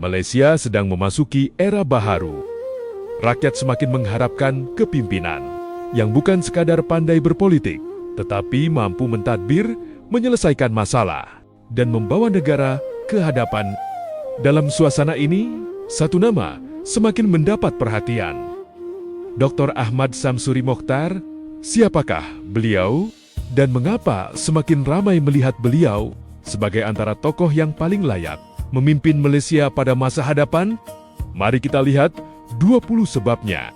Malaysia sedang memasuki era baharu. Rakyat semakin mengharapkan kepimpinan yang bukan sekadar pandai berpolitik, tetapi mampu mentadbir, menyelesaikan masalah, dan membawa negara ke hadapan. Dalam suasana ini, satu nama semakin mendapat perhatian. Dr. Ahmad Samsuri Mokhtar, siapakah beliau dan mengapa semakin ramai melihat beliau sebagai antara tokoh yang paling layak memimpin Malaysia pada masa hadapan? Mari kita lihat 20 sebabnya.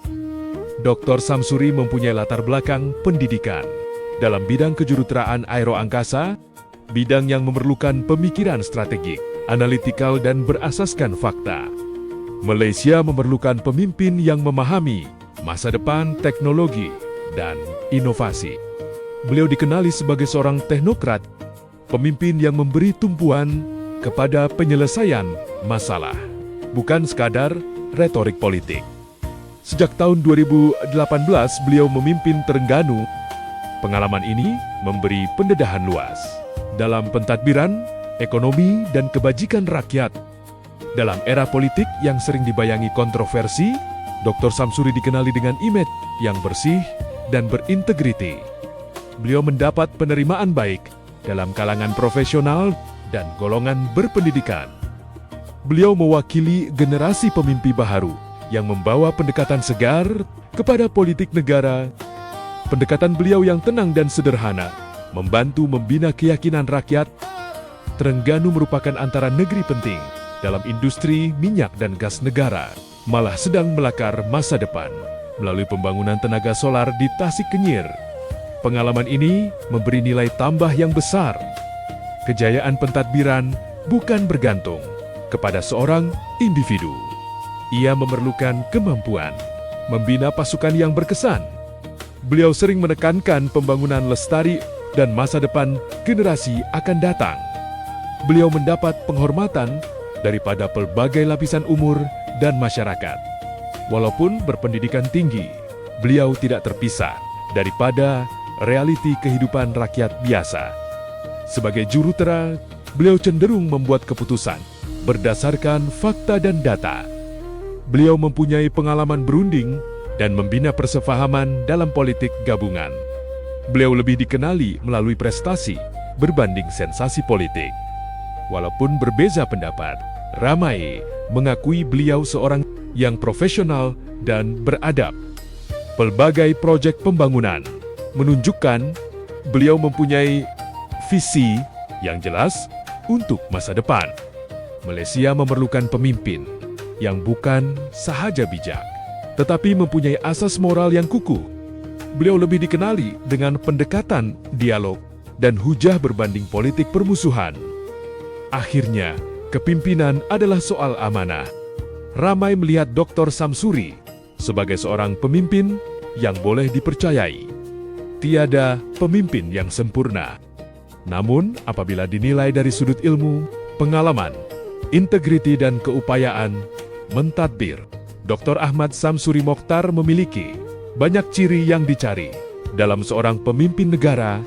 Dr. Samsuri mempunyai latar belakang pendidikan dalam bidang kejuruteraan aeroangkasa, bidang yang memerlukan pemikiran strategik, analitikal dan berasaskan fakta. Malaysia memerlukan pemimpin yang memahami masa depan teknologi dan inovasi. Beliau dikenali sebagai seorang teknokrat, pemimpin yang memberi tumpuan kepada penyelesaian masalah, bukan sekadar retorik politik. Sejak tahun 2018 beliau memimpin Terengganu. Pengalaman ini memberi pendedahan luas dalam pentadbiran, ekonomi, dan kebajikan rakyat. Dalam era politik yang sering dibayangi kontroversi, Dr. Samsuri dikenali dengan image yang bersih dan berintegriti. Beliau mendapat penerimaan baik dalam kalangan profesional dan golongan berpendidikan. Beliau mewakili generasi pemimpi baharu yang membawa pendekatan segar kepada politik negara. Pendekatan beliau yang tenang dan sederhana membantu membina keyakinan rakyat. Terengganu merupakan antara negeri penting dalam industri minyak dan gas negara, malah sedang melakar masa depan melalui pembangunan tenaga solar di Tasik Kenyir. Pengalaman ini memberi nilai tambah yang besar. Kejayaan pentadbiran bukan bergantung kepada seorang individu. Ia memerlukan kemampuan membina pasukan yang berkesan. Beliau sering menekankan pembangunan lestari dan masa depan generasi akan datang. Beliau mendapat penghormatan daripada pelbagai lapisan umur dan masyarakat. Walaupun berpendidikan tinggi, beliau tidak terpisah daripada realiti kehidupan rakyat biasa. Sebagai jurutera, beliau cenderung membuat keputusan berdasarkan fakta dan data. Beliau mempunyai pengalaman berunding dan membina persefahaman dalam politik gabungan. Beliau lebih dikenali melalui prestasi berbanding sensasi politik. Walaupun berbeza pendapat, ramai mengakui beliau seorang yang profesional dan beradab. Pelbagai proyek pembangunan menunjukkan beliau mempunyai visi yang jelas untuk masa depan. Malaysia memerlukan pemimpin yang bukan sahaja bijak, tetapi mempunyai asas moral yang kukuh. Beliau lebih dikenali dengan pendekatan dialog dan hujah berbanding politik permusuhan. Akhirnya, kepimpinan adalah soal amanah. Ramai melihat Dr. Samsuri sebagai seorang pemimpin yang boleh dipercayai. Tiada pemimpin yang sempurna. Namun, apabila dinilai dari sudut ilmu, pengalaman, integriti dan keupayaan mentadbir, Dr. Ahmad Samsuri Mokhtar memiliki banyak ciri yang dicari dalam seorang pemimpin negara.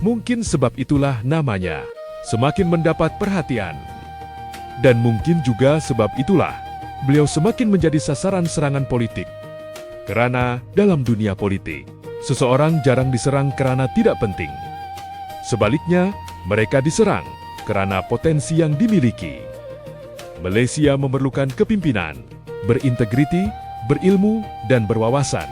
Mungkin sebab itulah namanya semakin mendapat perhatian. Dan mungkin juga sebab itulah beliau semakin menjadi sasaran serangan politik. Karena dalam dunia politik, seseorang jarang diserang karena tidak penting. Sebaliknya, mereka diserang karena potensi yang dimiliki. Malaysia memerlukan kepimpinan, berintegriti, berilmu, dan berwawasan.